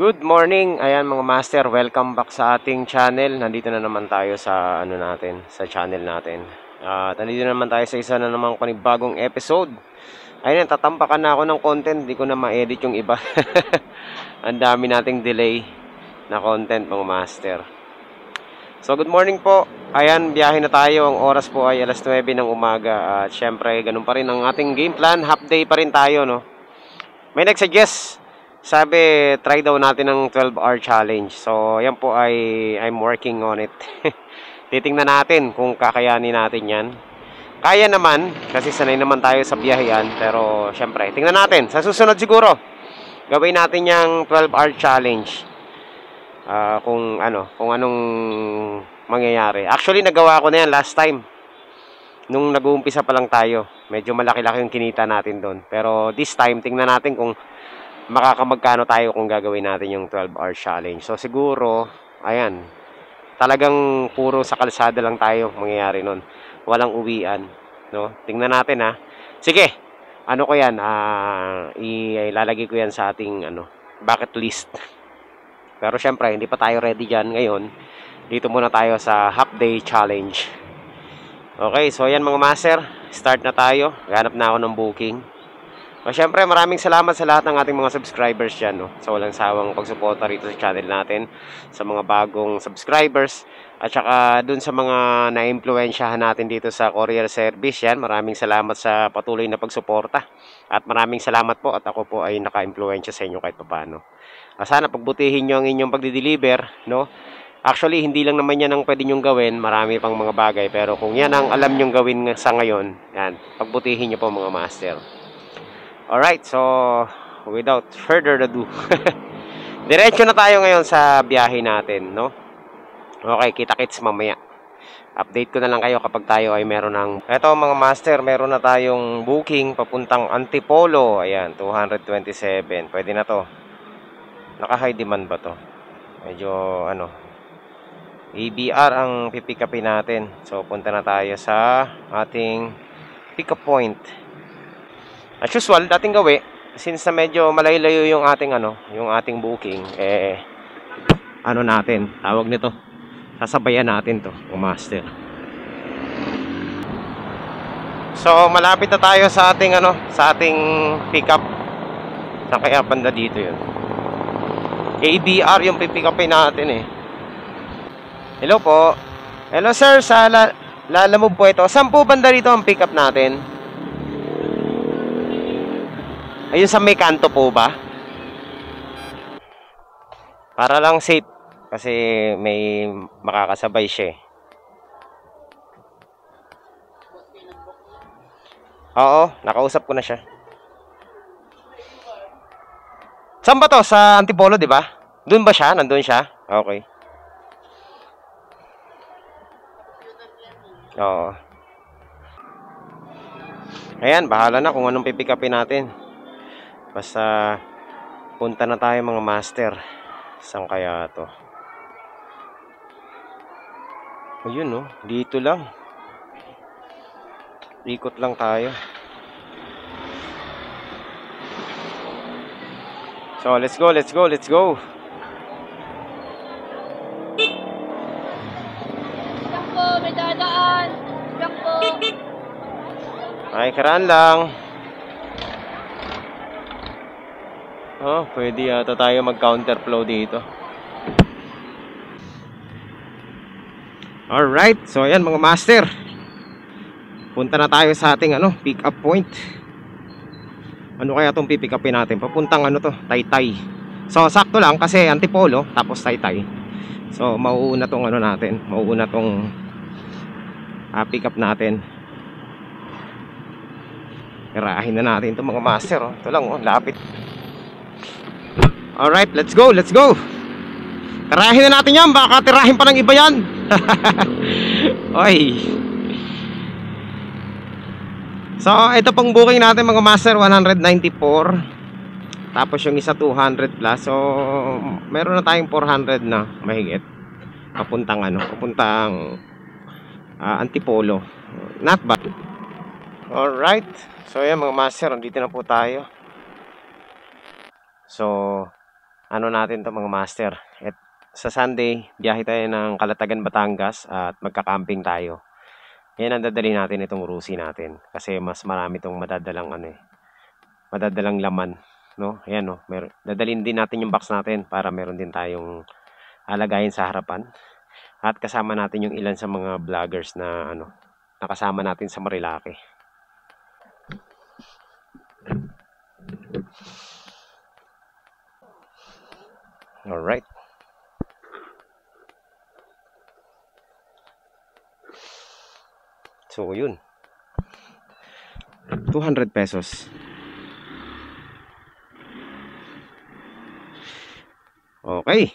Good morning, ayan mga master, welcome back sa ating channel. Nandito na naman tayo sa sa channel natin. Nandito na naman tayo sa isa na namang panibagong episode. Ayun, tatampakan na ako ng content, hindi ko na ma-edit yung iba. Ang dami nating delay na content mga master. So good morning po. Ayan, biyahe na tayo. Ang oras po ay alas 9 ng umaga. At syempre, ganun pa rin ang ating game plan. Half day pa rin tayo, no? May nag-suggest. Sabi, try daw natin ang 12-hour challenge. So, yan po ay I'm working on it. Titingnan natin kung kakayanin natin yan. Kaya naman, kasi sanay naman tayo sa biyahean. Pero, syempre, tingnan natin. Sa susunod siguro, gawin natin yung 12-hour challenge. Kung anong mangyayari. Actually, nagawa ko na yan last time. Nung nag-uumpisa pa lang tayo. Medyo malaki-laki yung kinita natin doon. Pero, this time, tingnan natin kung makakamagkano tayo kung gagawin natin yung 12-hour challenge. So siguro, ayan, talagang puro sa kalsada lang tayo mangyayari nun. Walang uwian, no? Tingnan natin ha. Sige, ano ko yan, ilalagay ko yan sa ating bucket list. Pero syempre, hindi pa tayo ready dyan ngayon. Dito muna tayo sa half day challenge. Okay, so yan mga master, start na tayo. Ganap na ako ng booking. So, syempre, maraming salamat sa lahat ng ating mga subscribers dyan, no? Sa walang sawang pagsuporta rito sa channel natin, sa mga bagong subscribers, at saka dun sa mga na-impluensyahan natin dito sa courier service yan. Maraming salamat sa patuloy na pagsuporta. At maraming salamat po at ako po ay naka-impluensya sa inyo kahit paano. Sana pagbutihin nyo ang inyong pagdi-deliver, no? Actually, hindi lang naman yan ang pwede nyong gawin. Marami pang mga bagay. Pero kung yan ang alam nyong gawin sa ngayon, yan, pagbutihin nyo po mga master. Alright, so without further ado, diretso na tayo ngayon sa biyahe natin, no? Okay, kita-kits mamaya. Update ko na lang kayo kapag tayo ay meron ng... Eto mga master, meron na tayong booking papuntang Antipolo. Ayan, 227. Pwede na to. Naka-high demand ba to? Medyo ABR ang pipick upin natin. So punta na tayo sa ating pick up point. As usual, dating gawi, since na medyo malayo-layo yung ating yung ating booking, natin, tawag nito, sasabayan natin to, master. So, malapit na tayo sa ating sa ating pick up. Sa kaya banda dito yun. ABR yung pipick upin natin eh. Hello po. Hello sir, sa Lalamove po ito. Saan po banda dito ang pick up natin? Ayun sa may kanto po ba? Para lang safe. Kasi may makakasabay siya eh. Oo, nakausap ko na siya. Saan ba to? Sa Antipolo, di ba? Doon ba siya? Nandun siya? Okay. Oo. Ayan, bahala na kung anong pipick upin natin. Basta punta na tayo mga master. Saan kaya to? Ayun no, dito lang. Ikot lang tayo. So let's go, let's go, let's go. Jakpo, may dadaan. Jakpo. Ay, karaan lang. Oh, pwede yata tayo mag-counterflow dito. Alright, so ayan mga master. Punta na tayo sa ating pick up point. Ano kaya itong pipick upin natin? Papuntang Taytay. So sakto lang kasi Antipolo tapos Taytay. So mauuna tong natin. Mauuna tong pick up natin. Irahin na natin itong mga master. Ito lang lapit. Alright, let's go, let's go. Tirahin na natin yan. Baka tirahin pa ng iba yan. Oy. So, ito pong booking natin mga master, 194. Tapos yung isa 200 plus. So, meron na tayong 400 na mahigit. Papuntang papuntang Antipolo. Not bad. Alright. So, yan mga master, dito na po tayo. So, ano natin to mga master. At sa Sunday, biyahe tayo ng Calatagan, Batangas at magka-camping tayo. Yan ang dadali natin itong Rusi natin kasi mas marami itong madadalang madadalang laman, no? Ayan, no. Dadalhin din natin yung box natin para meron din tayong alagayin sa harapan. At kasama natin yung ilan sa mga vloggers na nakasama natin sa Marilaki. Alright. So, yun. 200 pesos. Okay.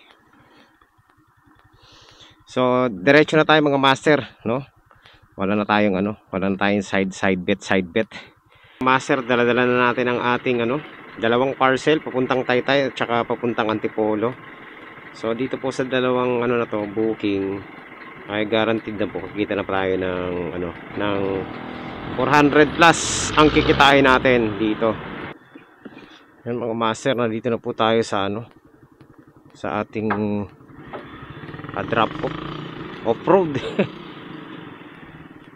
So, diretso na tayo mga master, no? Wala na tayong side bet. Master, dala-dala na natin ang ating dalawang parcel papuntang Taytay at saka papuntang Antipolo. So, dito po sa dalawang na to, booking ay guaranteed na po kikita na tayo ng 400 plus ang kikitain natin dito. Yan mga master, na dito na po tayo sa sa ating drop off-road.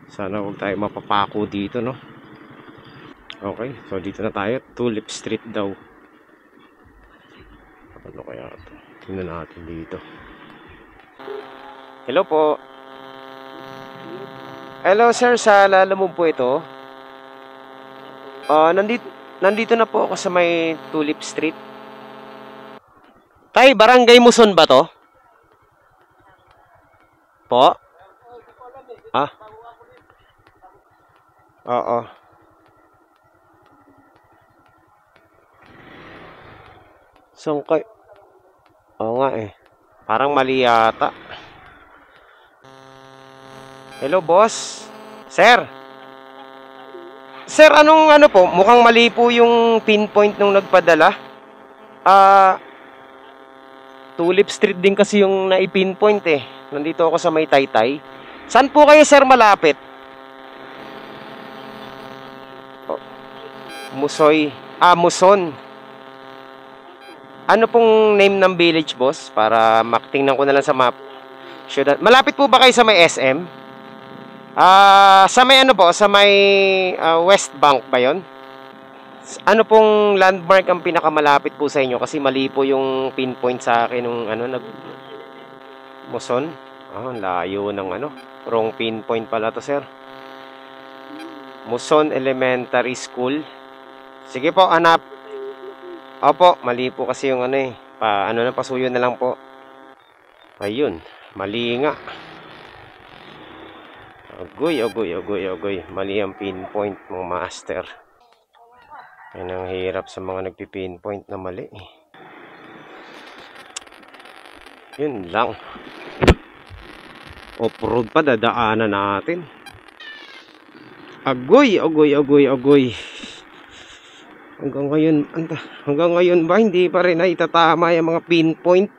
Sana huwag tayo mapapako dito, no? Okay, so dito na tayo, Tulip Street daw. Ano kaya ito? Tingnan natin dito. Hello po. Hello sir, sa Lalamove po ito. Nandito na po ako sa may Tulip Street. Tay, Barangay Muson ba to? Po? Ah? Oo. Sangkay. Oo nga eh. Parang mali yata. Hello, boss. Sir. Sir, anong po? Mukhang mali po yung pinpoint nung nagpadala. Tulip Street din kasi yung naipinpoint eh. Nandito ako sa may Taytay. Saan po kayo, sir, malapit? Oh. Musoy. Muson. Ano pong name ng village, boss? Para matingnan ko na lang sa map. Malapit po ba kayo sa may SM? Sa may sa may West Bank ba yon? Ano pong landmark ang pinakamalapit po sa inyo? Kasi mali po yung pinpoint sa akin nung Muson. Layo ng wrong pinpoint pala to, sir. Muson Elementary School. Sige po, hanap. Opo, mali po kasi yung pasuyo na lang po. Ayun, mali nga. Agoy. Mali ang pinpoint mga master. Yan ang hirap sa mga nagpi-pinpoint na mali. Yun lang. Off-road pa, dadaanan natin. Agoy. Hanggang ngayon ba hindi pa rin ay itatama yung mga pinpoint?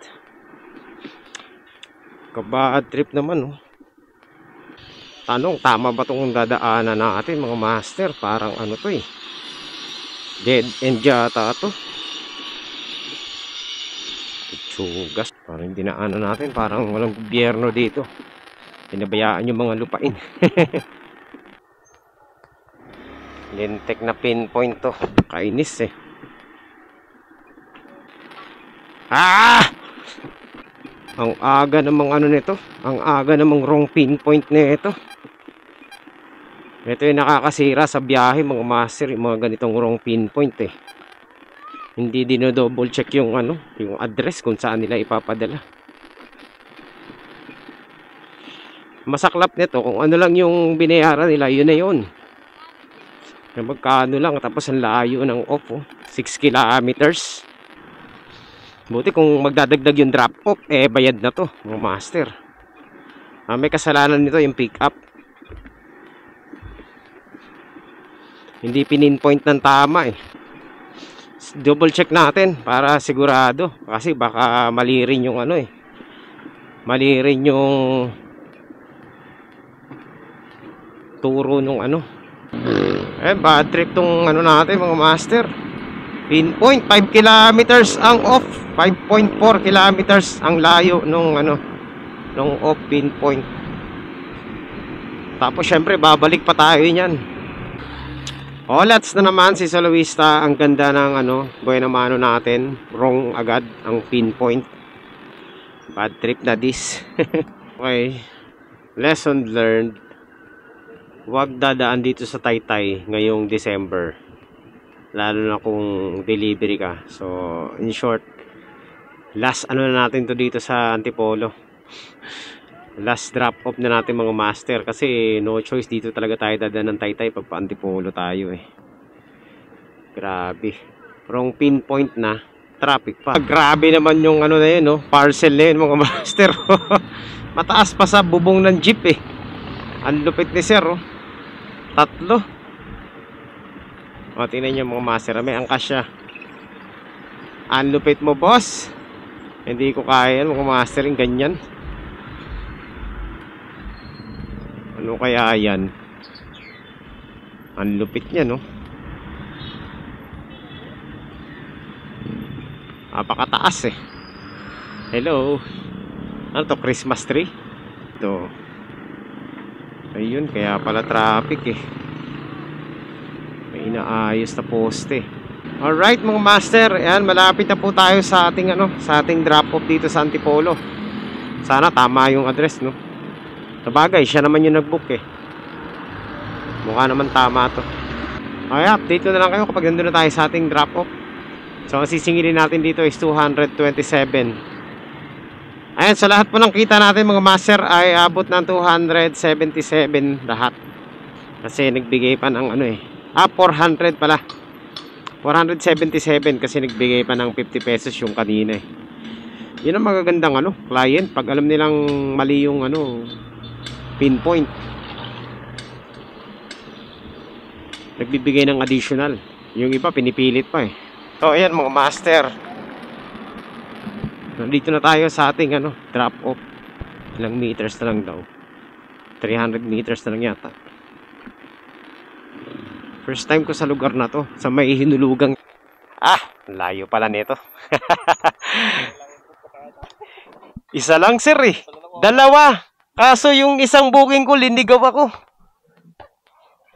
Kabad trip naman, oh. Tanong, tama ba itong dadaanan natin mga master? Parang to eh. Dead end yata ito. Tsugas. Parang dinaanan natin. Parang walang gobyerno dito. Pinabayaan yung mga lupain. Lintek na pinpoint to. Kainis eh. Ang aga namang nito. Ang aga namang wrong pinpoint nito. Ito yung nakakasira sa biyahe mga master, yung mga ganitong wrong pinpoint eh. Hindi dino-double check yung yung address kung saan nila ipapadala. Masaklap nito kung lang yung binayaran nila, yun na yun. Magkano lang, tapos ang layo ng off, 6 kilometers. Buti kung magdadagdag yung drop off, bayad na to mga master. May kasalanan nito yung pick up. Hindi pininpoint ng tama eh. Double check natin para sigurado. Kasi baka mali rin yung mali rin yung turo nung bad trip tong natin mga master. Pinpoint, 5 kilometers ang off. 5.4 kilometers ang layo nung nung off pinpoint. Tapos syempre babalik pa tayo niyan. Olats na naman si Soloista. Ang ganda ng buhay na mano natin. Wrong agad ang pinpoint. Bad trip na this. Okay. Lesson learned. Huwag dadaan dito sa Taytay ngayong December. Lalo na kung delivery ka. So, in short, last na natin to dito sa Antipolo. Last drop off na natin mga master. Kasi no choice, dito talaga tayo dadaan ng Taytay pag pa-Antipolo tayo eh. Grabe. Wrong pinpoint na. Traffic pa. Grabe naman yung na yun, no? Parcel na yun mga master. Mataas pa sa bubong ng jeep eh. Ang lupit ni sir, oh. 3. O, tingnan nyo mga master. May angkas siya. Ang lupit mo, boss. Hindi ko kaya mga master yung ganyan. Ano kaya yan? Ang lupit niya, no? Napakataas eh. Hello. Ano to? Christmas tree? Ito. Ayun, kaya pala traffic eh. May inaayos na poste. Alright mga master. Ayan, malapit na po tayo sa ating sa ating drop off dito sa Antipolo. Sana tama yung address, no? Sabagay, siya naman yung nag-book eh. Mukha naman tama to. Okay, update na lang kayo kapag nandun na tayo sa ating drop-off. So, ang sisingilin natin dito is 227. Ayan, sa lahat po ng kita natin mga master ay abot ng 277 lahat. Kasi nagbigay pa ng 400 pala. 477 kasi nagbigay pa ng 50 pesos yung kanina eh. Yun ang magagandang client pag alam nilang mali yung pinpoint, nagbibigay ng additional. Yung iba pinipilit pa eh. So ayan mga master, nandito na tayo sa ating drop off. Ilang meters na lang daw, 300 meters na lang yata. First time ko sa lugar na to, sa may hinulugang. Layo pala nito. Isa lang sir eh, 2. Kaso yung isang booking ko, linigaw ako.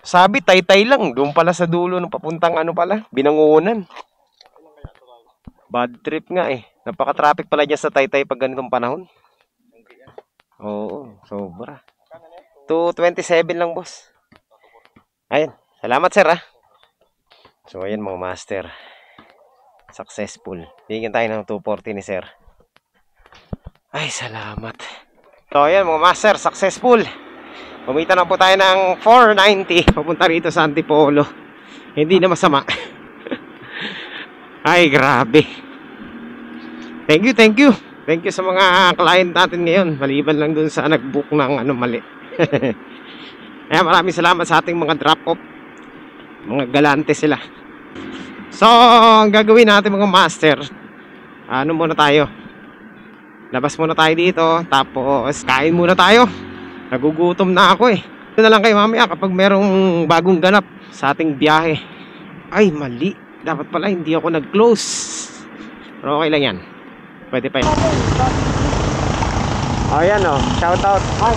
Sabi, Taytay lang. Doon pala sa dulo ng papuntang pala, Binangonan. Bad trip nga eh. Napaka-traffic pala dyan sa Taytay pag ganitong panahon. Oo, sobra. 227 lang boss. Ayan, salamat sir ah. So ayan mga master, successful. Bigyan tayo ng 240 ni sir. Ay, salamat. So ayan mga master, successful. Kumita na po tayo ng 490 papunta rito sa Antipolo. Hindi na masama. Ay grabe. Thank you, thank you. Thank you sa mga client natin ngayon. Maliban lang dun sa nag-book ng mali. Ayan, maraming salamat sa ating mga drop-off. Mga galante sila. So ang gagawin natin mga master, muna tayo, labas muna tayo dito, tapos kain muna tayo. Nagugutom na ako eh. Ito na lang kayo mamaya kapag merong bagong ganap sa ating biyahe. Ay mali, dapat pala hindi ako nag-close. Pero okay lang yan, pwede pa yun. Oh yan oh, shout out. Hi.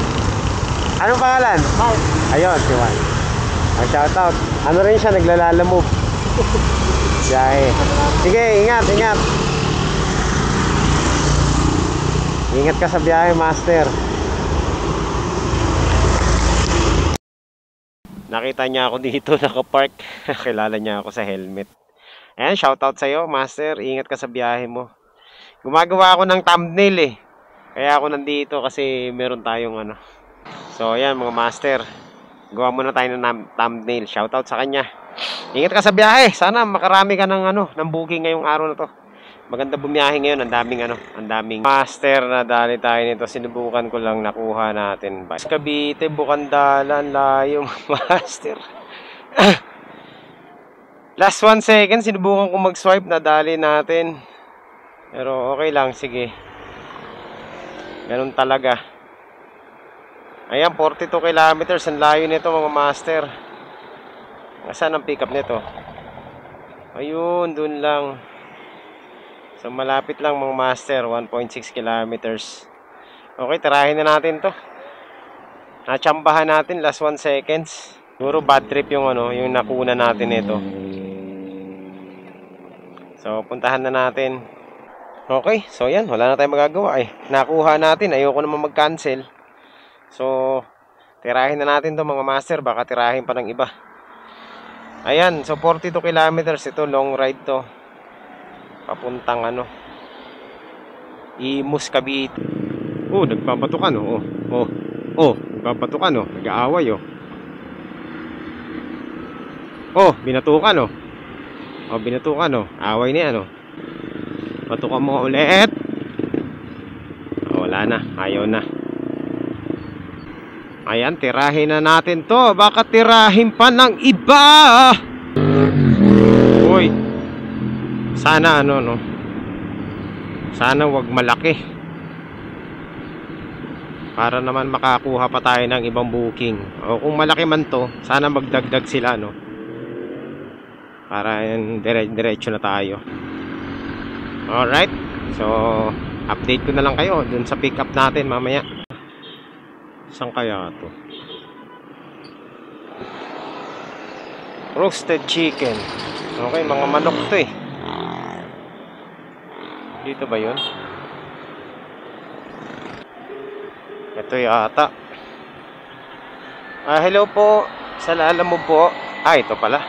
Anong pangalan? Hi. Ayun, si Juan. Shout out. Ano rin siya, naglalalamove. Biyahe. Sige, ingat, ingat. Ingat ka sa biyahe, master. Nakita niya ako dito, nakapark. Kilala niya ako sa helmet. Ayan, shoutout sa'yo, master. Ingat ka sa biyahe mo. Gumagawa ako ng thumbnail eh. Kaya ako nandito kasi meron tayong So, ayan mga master. Gawa muna tayo ng thumbnail. Shoutout sa kanya. Ingat ka sa biyahe. Sana makarami ka ng ng booking ngayong araw na to. Maganda bumiyahe ngayon, ang daming master na dali tayo nito. Sinubukan ko lang, nakuha natin. Cavite, Bukandalan, layo master. Last 1 second, sinubukan ko mag-swipe, nadali natin. Pero okay lang, sige. Ganun talaga. Ayan, 42 kilometers ang layo nito mga master. Saan ang pick up nito? Ayun, dun lang. So, malapit lang mga master. 1.6 kilometers. Okay, tirahin na natin to. Natsambahan natin last 1 seconds. Siguro bad trip yung yung nakuna natin ito. So, puntahan na natin. Okay, so yan, wala na tayong magagawa eh. Nakuha natin, ayoko naman mag-cancel. So, tirahin na natin to mga master, baka tirahin pa ng iba. Ayan, so 42 kilometers ito, long ride to. Papuntang Imus, Cavite. Oh, nagpapatukan nagpapatukan nag-aaway binatukan binatukan away niya patukan mo ulit. Wala na, ayaw na. Ayan, tirahin na natin to. Baka tirahin pa ng iba. Uy, sana sana wag malaki, para naman makakuha pa tayo ng ibang booking. O kung malaki man to, sana magdagdag sila para diretso na tayo. Alright, so update ko na lang kayo dun sa pick up natin mamaya. Saan kaya to? Roasted chicken. Okay, mga manok to eh. Dito ba yun? Ito yata. Hello po. Sa lala mo po. Ito pala.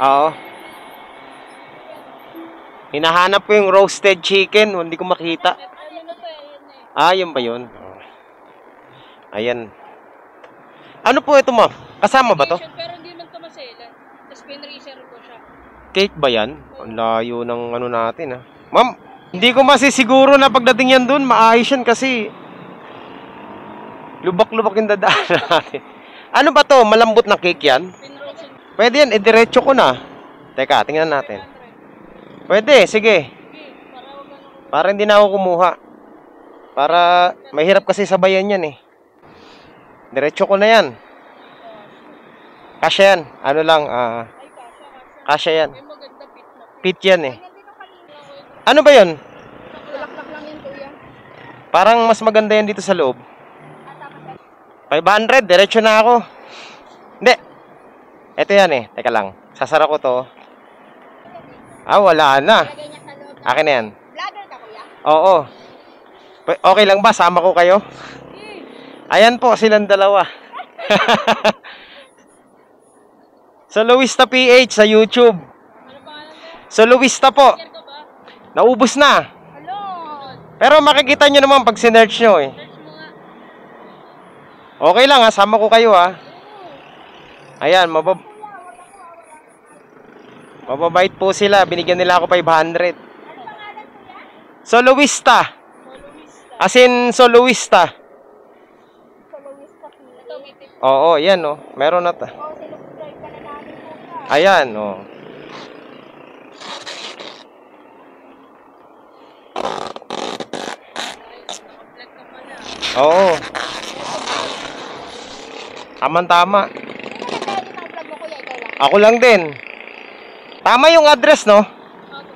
Oo. Hinahanap ko yung roasted chicken. Hindi ko makita. Yun ba yun? Ayan. Ano po ito, ma'am? Kasama ba to? Pero hindi man ito maselan. Tapos pinreserve ko siya. Cake ba yan? Ang layo ng natin Ma'am, hindi ko masisiguro na pagdating yan dun, maayos yan kasi lubak-lubak yung dadaan natin. Ano ba to? Malambot na cake yan? Pwede yan, diretso ko na. Teka, tingnan natin. Pwede, sige. Para hindi na ako kumuha. Para mahirap kasi sabayan yan eh. Diretso ko na yan. Kasya yan. Kasya yan. Pit yan eh. Ano ba yun? Bulaklak lang yan, kuya. Parang mas maganda yan dito sa loob. 500, diretso na ako. Hindi. Ito yan eh. Teka lang. Sasara ko to. Wala na. Akin na yan. Vlogger ka, kuya? Oo. Okay lang ba? Sama ko kayo? Ayan po, silang dalawa. Soloista PH sa YouTube. Soloista po. Naubos na. Pero makikita nyo naman pag sinearch nyo eh. Okay lang sama ko kayo Ayan, mababait po sila. Binigyan nila ako 500. Soloista. As in, soloista. Oo, yan meron na Ayan, Oo. Tama. Ako lang din. Tama yung address, no?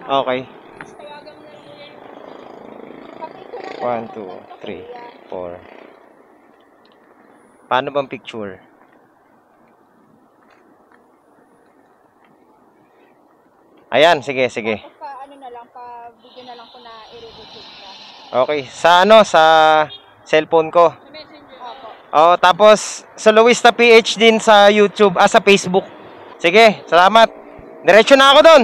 Okay. 1, 2, 3, 4. Paano bang picture? Ayan, sige. Ano na lang, pa-video na lang ko na i-review ka. Okay, sa sa cellphone ko. Sa Messenger. Tapos Soloista PH din sa YouTube, sa Facebook. Sige, salamat. Diretso na ako doon.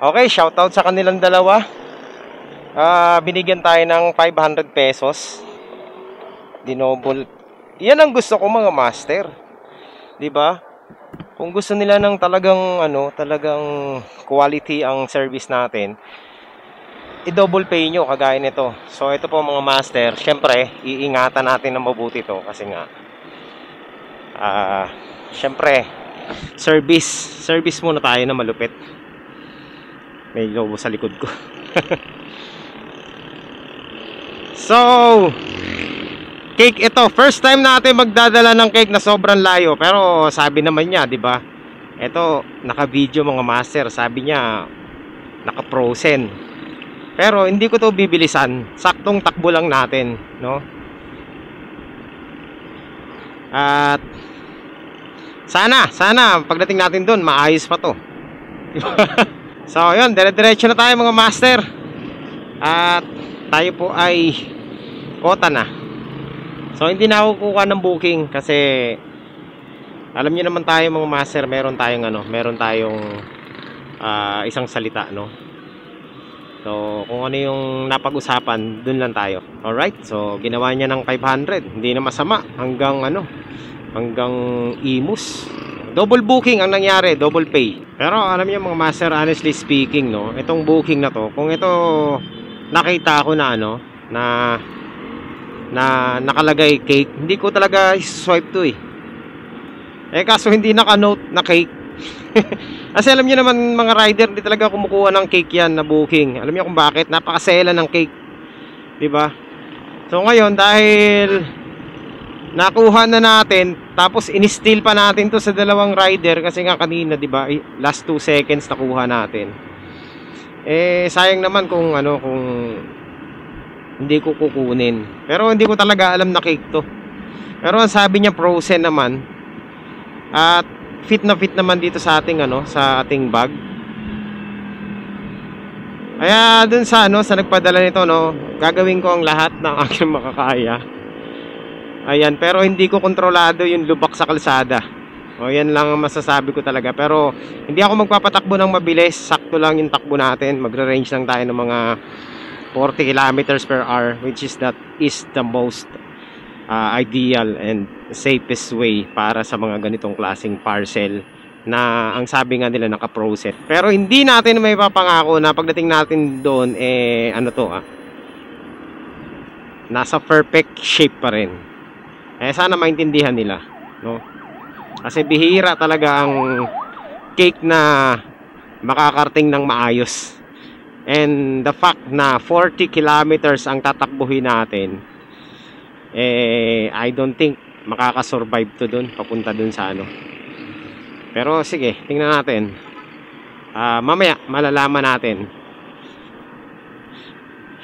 Okay, shoutout sa kanilang dalawa. Binigyan tayo ng 500 pesos. Dinobol. Yan ang gusto ko mga master. 'Di ba? Kung gusto nila ng talagang talagang quality ang service natin, i-double pay nyo kagaya nito. So ito po mga master, syempre iingatan natin ng mabuti to kasi nga syempre service muna tayo na malupit. May lobo sa likod ko. So cake ito. First time natin magdadala ng cake na sobrang layo. Pero sabi naman niya, di ba? Ito, naka-video mga master. Sabi niya, naka-frozen. Pero hindi ko to bibilisan. Saktong takbo lang natin, no? At sana pagdating natin doon, maayos pa to. So, yun, dire-diretso na tayo mga master. At tayo po ay kota na. So, hindi na ako kukuha ng booking kasi alam niyo naman tayo mga master, meron tayong isang salita, no? So, kung ano yung napag-usapan, dun lang tayo. Alright? So, ginawa niya ng 500. Hindi na masama. Hanggang Imus. Double booking ang nangyari, double pay. Pero alam niyo mga master, honestly speaking, no, itong booking na to, kung ito nakita ko na na nakalagay cake, hindi ko talaga swipe to eh. Kaso hindi naka-note na cake. Kasi alam niyo naman mga rider, hindi talaga kumukuha ng cake yan na booking. Alam niyo kung bakit? Napakasela ng cake, 'di ba? So ngayon dahil nakuha na natin, tapos in-steal pa natin to sa dalawang rider kasi nga kanina, 'di ba? Last 2 seconds nakuha natin. Sayang naman kung hindi ko kukunin. Pero hindi ko talaga alam na cake to. Pero ang sabi niya frozen naman. At fit naman dito sa ating sa ating bag. Kaya dun sa sa nagpadala nito, no, gagawin ko ang lahat ng aking makakaya. Ayan, pero hindi ko kontrolado yung lubak sa kalsada. O yan lang ang masasabi ko talaga. Pero hindi ako magpapatakbo ng mabilis. Sakto lang yung takbo natin. Magre-range lang tayo ng mga 40 kilometers per hour, which is the most ideal and safest way para sa mga ganitong klaseng parcel na ang sabi nga nila naka-frozen. Pero hindi natin may papangako na pagdating natin doon nasa perfect shape pa rin. Sana maintindihan nila, no? Kasi bihira talaga ang cake na makakarating ng maayos. And the fact na 40 kilometers ang tatakbuhin natin, I don't think makakasurvive to dun, papunta dun sa Pero sige, tingnan natin. Mamaya malalaman natin.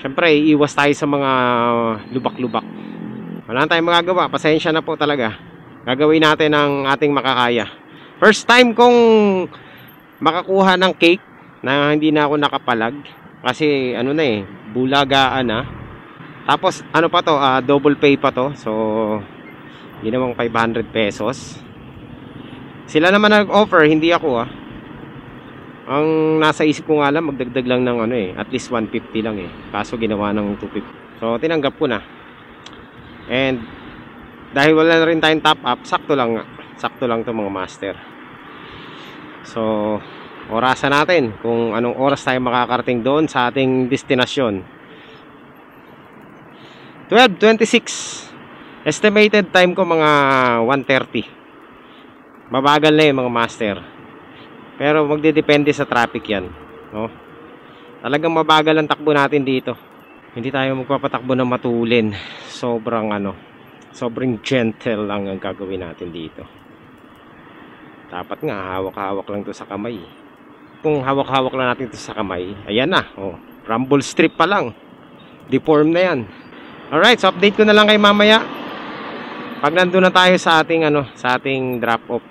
Siyempre, iiwas tayo sa mga lubak-lubak. Wala na tayong magagawa, pasensya na po talaga. Gagawin natin ang ating makakaya. First time kong makakuha ng cake na hindi na ako nakapalag. Kasi bulagaan na. Tapos pa to, double pay pa to. So, ginawang 500 pesos. Sila naman nag-offer, hindi ako Ang nasa isip ko nga lang, magdagdag lang ng at least 150 lang Kaso ginawa ng 250. So, tinanggap ko na. And dahil wala na rin tayong top up, sakto lang to mga master. So, orasan natin kung anong oras tayo makakarating doon sa ating destinasyon. 12:26. Estimated time ko mga 1:30. Mabagal na mga master. Pero magdedepende sa traffic yan, no? Talagang mabagal ang takbo natin dito. Hindi tayo magpapatakbo ng matulin. Sobrang gentle lang ang gagawin natin dito. Dapat nga hawak-hawak lang to sa kamay. Kung hawak-hawak lang natin to sa kamay, ayan na, rumble strip pa lang. Deform na yan. Alright, so update ko na lang kay mamaya. Pag nandun na tayo sa ating sa ating drop off,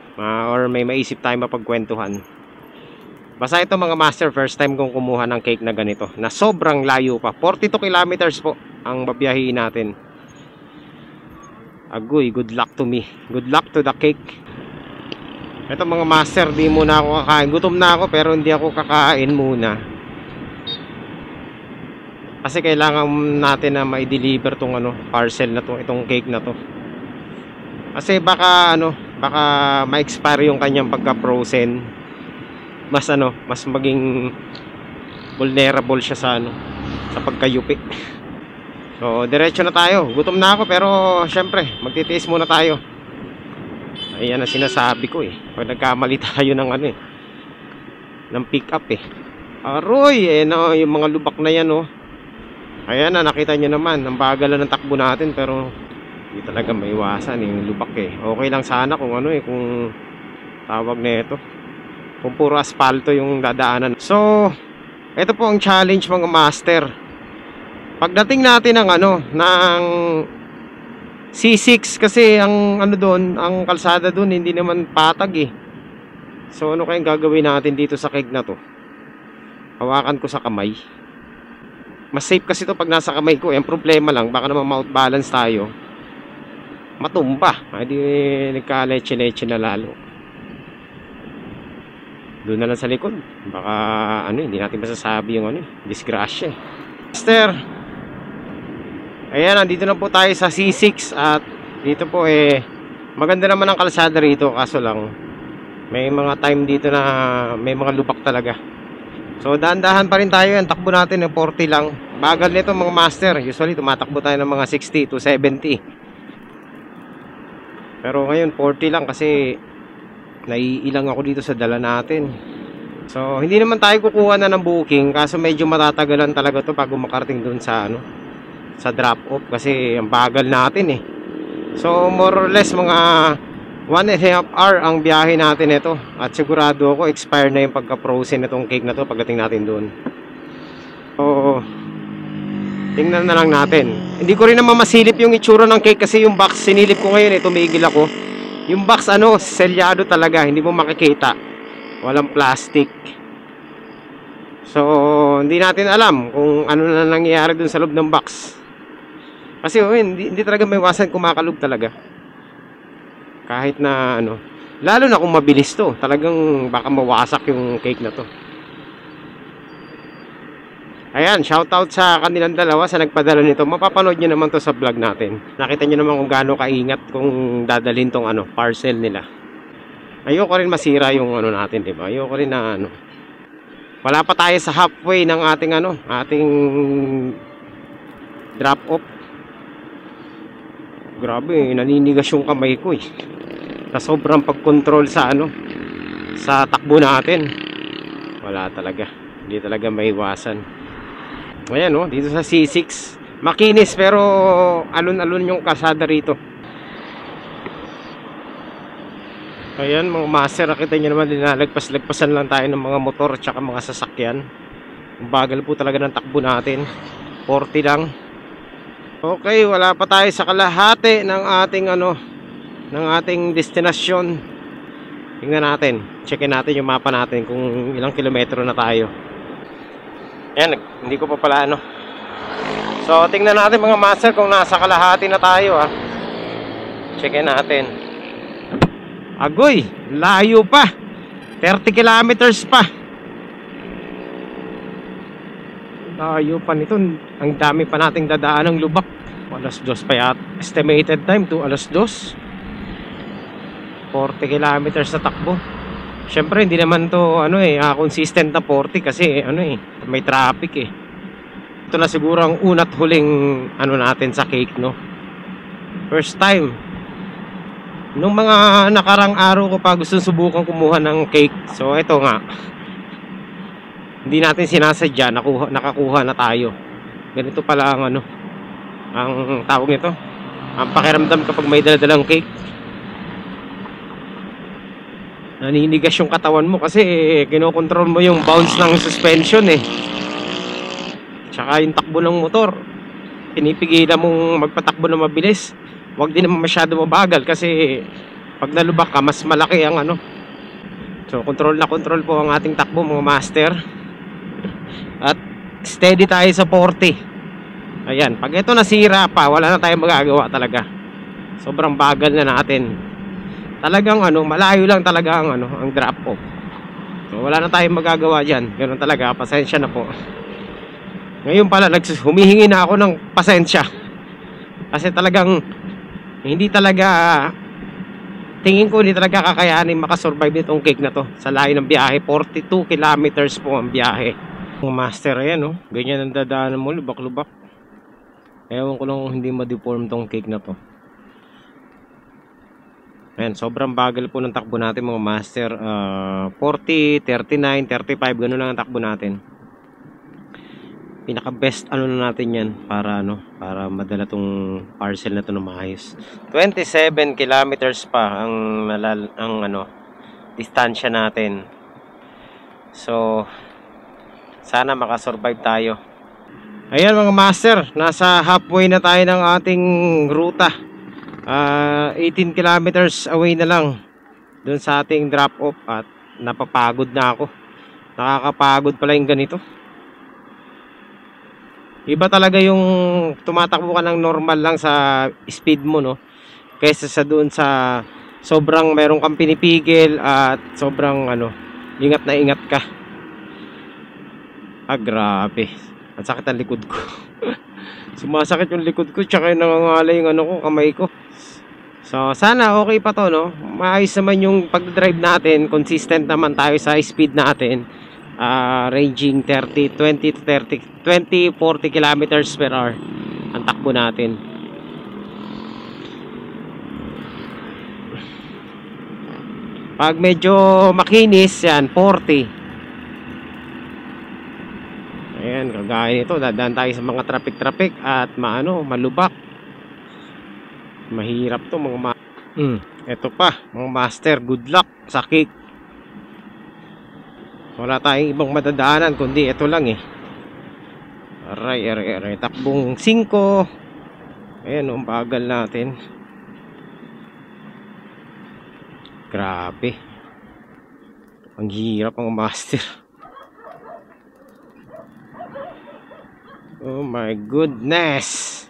or may maisip tayo mapagkwentuhan. Basta ito mga master, first time kong kumuha ng cake na ganito, na sobrang layo pa. 42 kilometers po ang babiyahin natin. Agoy, good luck to me. Good luck to the cake. Ito mga master, di muna ako kakain. Gutom na ako pero hindi ako kakain muna. Kasi kailangan natin na ma-deliver tong parcel na to, itong cake na to. Kasi baka ma-expire yung kanyang pagka-frozen. Mas maging vulnerable siya sa pagkayupi. So, diretso na tayo. Gutom na ako pero syempre, magtitiis muna tayo. Ayan ang sinasabi ko Pag nagkamali tayo ng ng pick up Aroy, yung mga lubak na yan Ayan na, nakita nyo naman. Ang bagal na ng takbo natin pero Hindi talaga maiwasan yung lubak eh. Okay lang sana kung ano eh, kung tawag na ito, kung puro asfalto yung dadaanan. So ito po ang challenge mga master. Pagdating natin ng ano, ng C6, kasi ang ano doon, ang kalsada doon hindi naman patag eh. So ano kayang gagawin natin dito sa keg na to? Hawakan ko sa kamay. Mas safe kasi to pag nasa kamay ko. Yung problema lang, baka naman mount balance tayo, matumba. Hindi nagka-leche-leche na lalo. Doon na lang sa likod. Baka ano, hindi natin masasabi yung ano, disgrasya eh. Master, ayan, nandito na po tayo sa C6. At dito po eh, maganda naman ang kalsada rito. Kaso lang, may mga time dito na may mga lubak talaga. So dahan-dahan pa rin tayo. Ang takbo natin ng 40 lang. Bagal nito mga master. Usually tumatakbo tayo ng mga 60 to 70. Pero ngayon 40 lang kasi naiilang ako dito sa dala natin. So hindi naman tayo kukuha na ng booking, kaso medyo matatagalan talaga to bago makarating dun sa ano, sa drop off, kasi ang bagal natin eh. So more or less mga 1.5 hour ang biyahe natin ito. At sigurado ako expire na yung pagka-frozen itong cake na to pagdating natin doon. So tingnan na lang natin. Hindi ko rin naman masilip yung itsura ng cake kasi yung box sinilip ko ngayon eh, tumigil ako. Yung box ano, selyado talaga, hindi mo makikita. Walang plastic. So hindi natin alam kung ano na nangyayari dun sa loob ng box. Kasi hindi talaga may iwasan, kumakalog talaga. Kahit na ano, lalo na kung mabilis to, talagang baka mawasak yung cake na to. Ayan, shoutout sa kanilang dalawa sa nagpadala nito. Mapapanood nyo naman to sa vlog natin. Nakita nyo naman kung gaano kaingat kung dadalhin tong ano, parcel nila. Ayoko rin masira yung ano natin, diba? Ayoko rin na ano. Wala pa tayo sa halfway ng ating ano, ating drop off. Grabe, naninigas yung kamay ko eh. Sa sobrang pag-control sa ano, sa takbo natin. Wala talaga. Hindi talaga maiwasan. Ayan oh, dito sa C6. Makinis pero alon-alon yung kalsada rito. Ayan mga master, nakita nyo naman, linalagpas-lagpasan lang tayo ng mga motor at saka mga sasakyan. Ang bagal po talaga ng takbo natin. 40 lang. Okay, wala pa tayo sa kalahati ng ating ano, ng ating destinasyon. Tingnan natin, checkin natin yung mapa natin kung ilang kilometro na tayo. Ayan, hindi ko pa pala ano. So tingnan natin mga master kung nasa kalahati na tayo ha. Checkin natin. Agoy, layo pa. 30 kilometers pa. Layo pa nito. Ang dami pa nating dadaan ng lubak. Alas 2 pa yata. Estimated time to alas 2. 40 kilometers sa takbo. Syempre hindi naman to ano eh, consistent na 40 kasi ano eh, may traffic eh. Ito na siguro ang una't huling ano natin sa cake, no. First time. Nung mga nakarang araw ko pa gusto subukan kumuha ng cake. So ito nga. Hindi natin sinasadya, nakakuha na tayo. Ganito pala ang ano, ang tawag nito, ang pakiramdam kapag may dala-dalang cake. Naninigas yung katawan mo kasi kinokontrol mo yung bounce ng suspension eh. Tsaka yung takbo ng motor, pinipigilan mong magpatakbo na mabilis. Huwag din naman masyado mabagal kasi pag nalubak ka, mas malaki ang ano. So control na control po ang ating takbo mga master. At steady tayo sa 40. Ayan, pag ito nasira pa, wala na tayong magagawa talaga. Sobrang bagal na natin. Talagang ano, malayo lang talaga ang ano, ang drop off. So wala na tayong magagawa diyan. Ganoon talaga, pasensya na po. Ngayon pala humihingi na ako ng pasensya. Kasi talagang hindi talaga, tingin ko hindi talaga kakayanin makasurvive nitong cake na to sa layo ng biyahe. 42 kilometers po ang biyahe. Ang master, ayan oh, ganyan ang dadaanan mo, lubak-lubak. Ewan ko lang hindi ma-deform tong cake na to. Ayan, sobrang bagal po ng takbo natin mga master. 40, 39, 35, gano'n lang ang takbo natin. pinaka best ano na natin yan para para madala tong parcel na to na maayos. 27 kilometers pa ang distansya natin. So sana makasurvive tayo. Ayan mga master, nasa halfway na tayo ng ating ruta. 18 kilometers away na lang dun sa ating drop off at napapagod na ako. Nakakapagod pala yung ganito. Iba talaga yung tumatakbo ka ng normal lang sa speed mo, no? Kaysa sa doon sa sobrang meron kang pinipigil at sobrang ingat na ingat ka. Grabe. Ang sakit ang likod ko. Sumasakit yung likod ko tsaka yung nangangalay yung kamay ko. So sana okay pa to, no? Maayos naman yung pag-drive natin. Consistent naman tayo sa speed natin. Ranging 20 to 40 kilometers per hour ang takbo natin. Pag medyo makinis yan 40. Ayan, kagaya nito dadaan tayo sa mga traffic at malubak. Mahirap to mga eto pa mga master, good luck sa cake. Wala tayong ibang madadaanan kundi ito lang eh. Aray. Takbong 5. Ayan ang bagal natin. Grabe. Ang hirap ang master. Oh my goodness.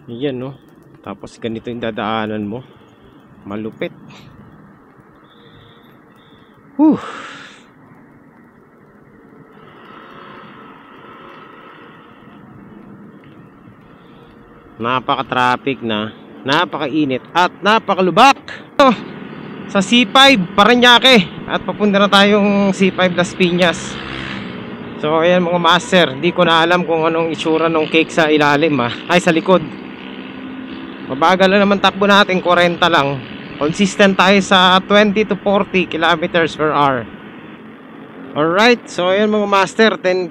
Yan no. Tapos ganito yung dadaanan mo. Malupit. Napaka-traffic na, napakainit at napakalubak. Sa C5 Parañaque at papunta na tayong C5 Las Piñas. So ayan mga master, di ko na alam kung anong itsura ng cake sa ilalim ay sa likod. Mabagal na naman takbo natin, 40 lang. Consistent tayo sa 20 to 40 kilometers per hour. Alright, so ayan mga master, 10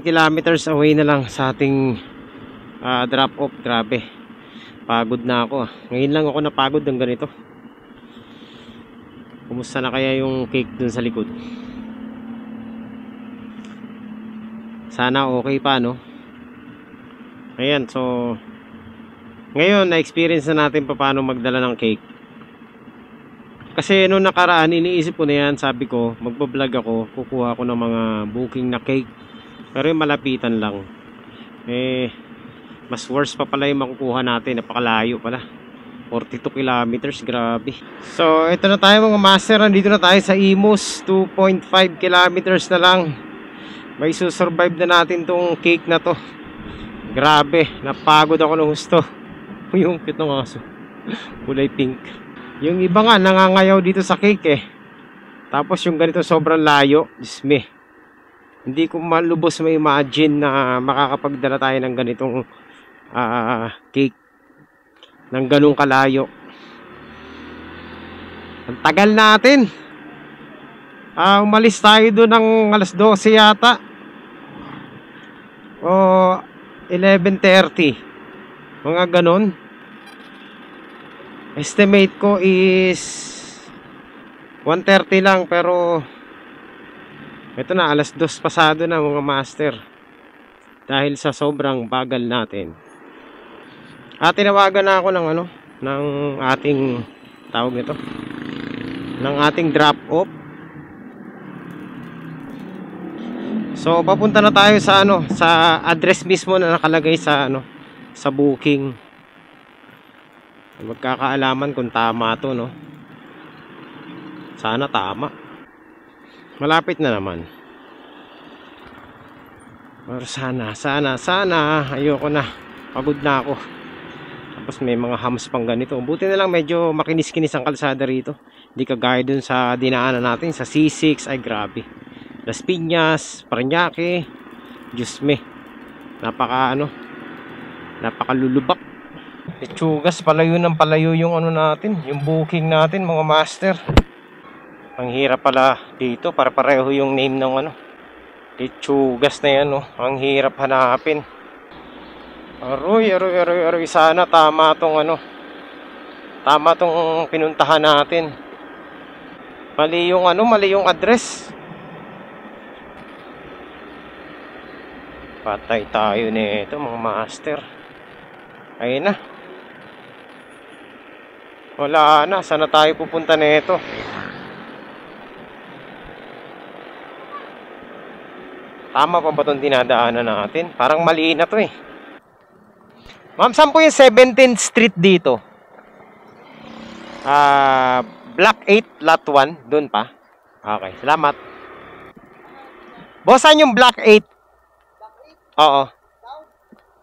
kilometers away na lang sa ating drop off. Grabe, pagod na ako. Ngayon lang ako napagod ng ganito. Kumusta na kaya yung cake dun sa likod? Sana okay pa, no? Ayan, so ngayon na-experience na natin paano magdala ng cake. Kasi noong nakaraan iniisip ko na yan, sabi ko magbablog ako, kukuha ako ng mga booking na cake, pero yung malapitan lang. Mas worse pa pala yung makukuha natin, napakalayo pala, 42 kilometers, grabe. So ito na tayo mga master, nandito na tayo sa Imus. 2.5 kilometers na lang, may susurvive na natin tong cake na to. Grabe, napagod ako ng gusto. Yung cute ng aso, kulay pink. Yung iba nga nangangayaw dito sa cake tapos yung ganito sobrang layo, disme. Hindi ko malubos ma-imagine na makakapagdala tayo ng ganitong cake ng ganung kalayo. Ang tagal natin. Umalis tayo doon ng alas 12 yata o 11:30, mga ganon. Estimate ko is 1:30 lang, pero ito na alas 2 pasado na mga master, dahil sa sobrang bagal natin. At tinawagan na ako ng ating tawag nito, ng ating drop off. So papunta na tayo sa sa address mismo na nakalagay sa sa booking. Magkakaalaman kung tama to, no? Sana tama. Malapit na naman. Pero sana ayoko na. Pagod na ako. Tapos may mga hams pang ganito. Buti na lang medyo makinis-kinis ang kalsada rito. Hindi kagaya dun sa dinaanan natin sa C6. Ay grabe. Las Piñas, Parañaque, Diyos me. Napakalulubak. Lechugas, palayo ng palayo yung natin, yung booking natin mga master. Ang hirap pala dito, para pareho yung name ng ano, Lechugas na yan, oh. Ang hirap hanapin. Aroy, sana tama tong ano, tama tong pinuntahan natin. Mali yung ano, mali yung address. Patay tayo nito mga master. Ayun na. Wala na, saan na tayo pupunta nito? Tama pa ba itong dinadaanan natin? Parang mali na to eh. Ma'am, saan po yung 17th Street dito? Block 8, Lot 1. Doon pa. Okay, salamat. Boss, saan yung Block 8? Oo.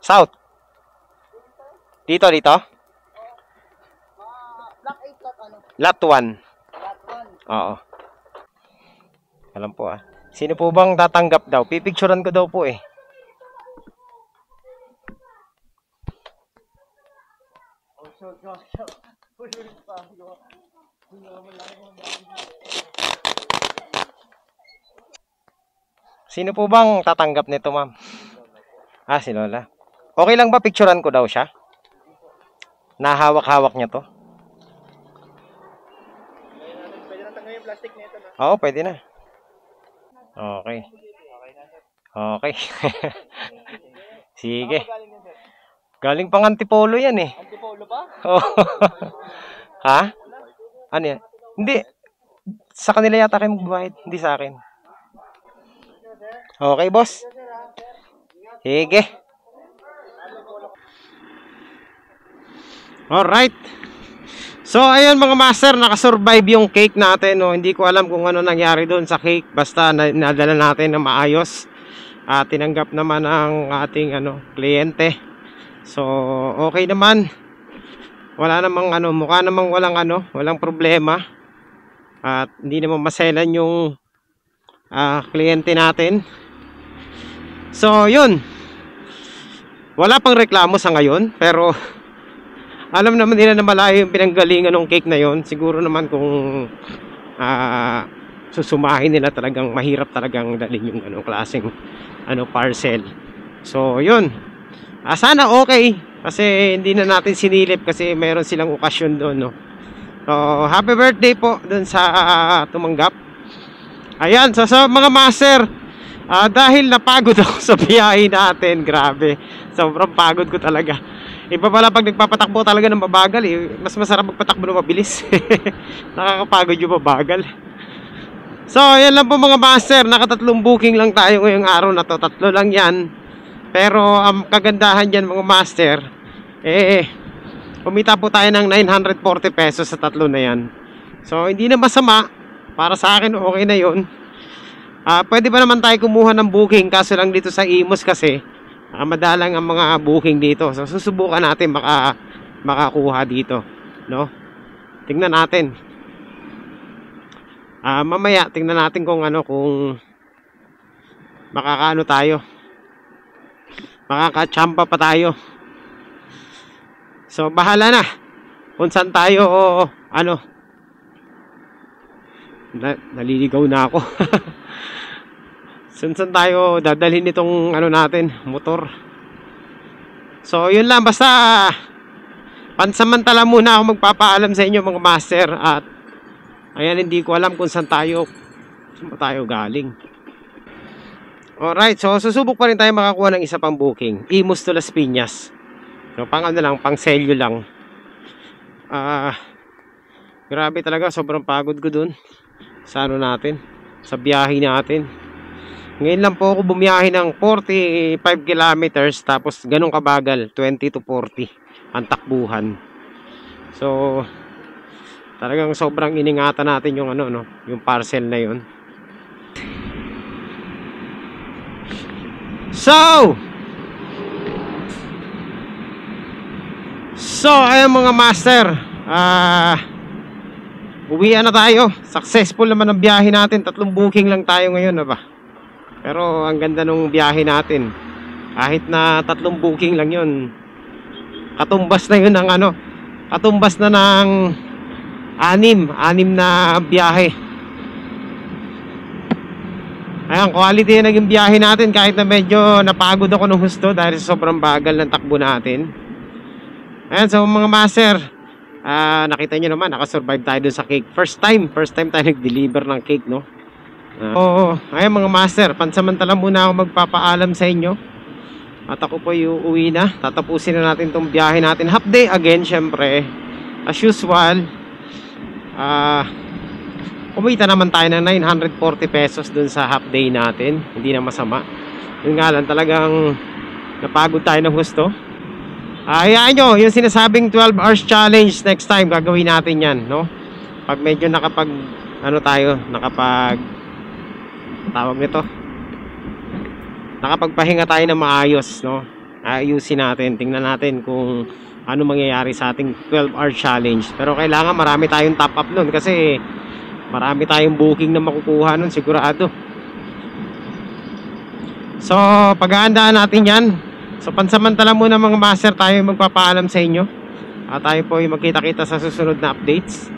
South. Dito. Block 8 lot ano? Lot 1. Lot 1. Oo. Alam po ah. Sino po bang tatanggap daw? Pipicturean ko daw po eh. Sino po bang tatanggap nito, ma'am? Ah, si Lola. Okay lang ba picturean ko daw siya? Nahawak-hawak niya to? Pwede na tanggalin yung plastic nito na. Oo, pwede na. Okay. Okay. Sige. Galing pang Antipolo yan eh. Antipolo ba? Oh. Ha? Ano yan? Hindi. Sa kanila yata kayo magbabayad. Hindi sa akin. Okay, boss. Sige. Alright. So, ayun mga master, nakasurvive yung cake natin. No? Hindi ko alam kung ano nangyari doon sa cake. Basta nadala natin na maayos. Tinanggap naman ang ating kliyente. So, okay naman. Wala namang mukha namang walang problema. At hindi naman maselan yung kliyente natin. So, yun. Wala pang reklamo sa ngayon, pero alam naman nila na malayo yung pinanggalingan ng cake na yon. Siguro naman kung susumahin nila, talagang mahirap talagang dalhin yung klaseng parcel. So, yun. Sana okay. Kasi hindi na natin sinilip kasi meron silang okasyon doon, no? So, happy birthday po doon sa tumanggap. Ayan, so mga master, dahil napagod ako sa biyahe natin, grabe. Sobrang pagod ko talaga. Iba pala pag nagpapatakbo talaga ng mabagal eh. Mas masarap magpatakbo ng mabilis. Nakakapagod yung mabagal. So, yan lang po mga master. Nakatatlong booking lang tayo ngayong araw na to. 3 lang yan. Pero ang kagandahan dyan mga master, kumita po tayo ng 940 pesos sa 3 na yan. So, hindi na masama. Para sa akin, okay na yun. Pwede pa naman tayo kumuha ng booking. Kaso lang dito sa Imus kasi madalang ang mga booking dito. So susubukan natin makakuha dito, no? Tingnan natin. Mamaya tingnan natin kung makakaano tayo. Makakachamba pa tayo. So bahala na kung saan tayo naliligaw na ako. Saan tayo dadalhin itong natin, motor. So yun lang, basta pansamantala muna ako magpapaalam sa inyo mga master. At ayan, hindi ko alam kung saan tayo galing. Alright, so susubok pa rin tayo makakuha ng isa pang booking, Imus to Las Piñas. So pang pang selyo lang. Grabe talaga, sobrang pagod ko dun sa natin, sa biyahe natin. Ngayon lang po ako bumiyahe ng 45 kilometers, tapos ganun kabagal, 20 to 40 ang takbuhan. So talagang sobrang iningatan natin yung yung parcel na yun. So ayun mga master, uwian na tayo. Successful naman ang biyahe natin. 3 booking lang tayo ngayon, ba? Pero ang ganda nung biyahe natin. Kahit na 3 booking lang yun, katumbas na yun ng katumbas na ng 6 na biyahe. Ayan, quality na naging biyahe natin kahit na medyo napagod ako ng husto dahil sa sobrang bagal ng takbo natin. Ayan, so mga master, nakita nyo naman, nakasurvive tayo dun sa cake. First time tayo nag-deliver ng cake, no? Ayan mga master, pansamantala muna ako magpapaalam sa inyo. At ako po uuwi na. Tatapusin na natin tong biyahe natin. Half day again, syempre. As usual, kumita naman tayo ng 940 pesos dun sa half day natin. Hindi na masama. Yun nga lang, talagang napagod tayo ng gusto. Hayaan nyo, yung sinasabing 12 hours challenge next time, gagawin natin yan, no? Pag medyo tawag nito, nakapagpahinga tayo na maayos, no? Ayusin natin, tingnan natin kung ano mangyayari sa ating 12 hour challenge. Pero kailangan marami tayong top up nun kasi marami tayong booking na makukuha nun, sigurado. So paghahandaan natin yan. So pansamantala muna mga master, tayo magpapaalam sa inyo. Tayo po ay magkita-kita sa susunod na updates.